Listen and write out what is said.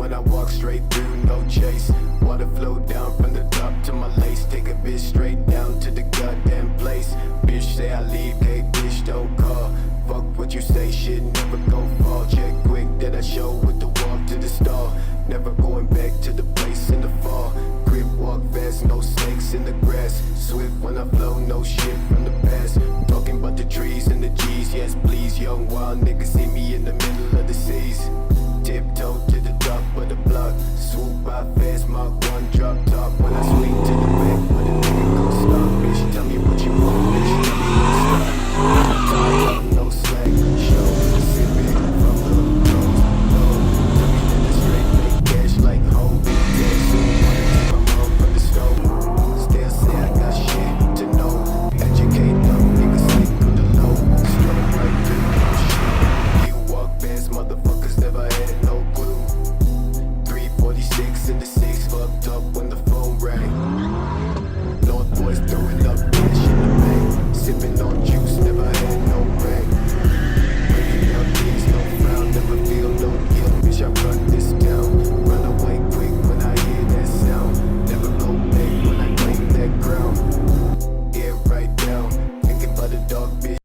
when I walk straight through, no chase. Water flow down from the top to my lace. Take a bitch straight down to the goddamn place. Bitch say I leave, hey bitch don't call. Fuck what you say, shit never go fall. Check quick that I show with the walk to the stall. Never going back to the place in the fall. Grip walk fast, no snakes in the grass. Swift when I flow, no shit from the past. Talking about the trees and the G's, yes please. Young wild niggas see me in the middle of the seas. Tiptoe to the top of the block. Swoop by fast, Mark 1 drop top. When I swing to the back, where the nigga goes.